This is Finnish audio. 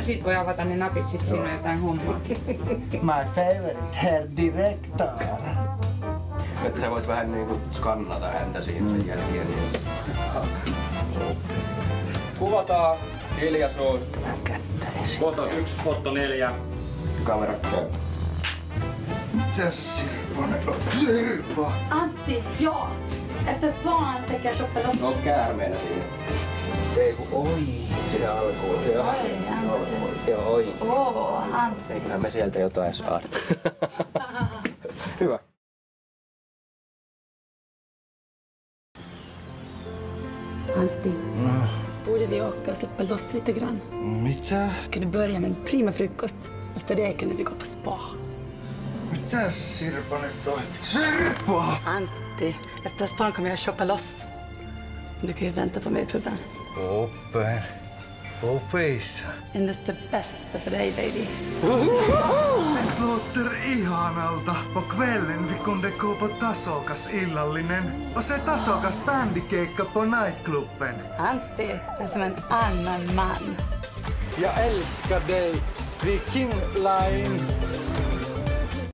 Sit voi avata ne napit, sit siinä on jotain hommaa. My favorite, herr director. Että sä voit vähän niinku skannata häntä siinä sen jälkeen. Kuvataan hiljaisuus. Foto 1, foto 4. Kamera käy. Mitäs Sirpanen on? Sirpa! Antti, joo. Efter span tänker jag shoppa loss. No käärmeenä siinä. Ei kun oi. Siinä alkuun. Oi, Antti. Joo, oi. Antti. Eiköhän me sieltä jotain saada. Hyvä. Antti, borde vi åka och släppa loss lite grann? Mitä? Kan du börja med en prima frukost? Efter det kan vi gå på spa. Mitäs Sirpanen tohti? Sirpa! Antti, efter span kommer jag shoppa loss. Du kan ju vänta på mig i puben. Open. Opeissa. Endast det bästa för dig, baby. Det låter ihanalta. På kvällen vi kunde gå på tasokas illallinen. Och se tasokas bändikeikka på nightklubben. Antti, du är som en annan man. Jag älskar dig, Viking Line.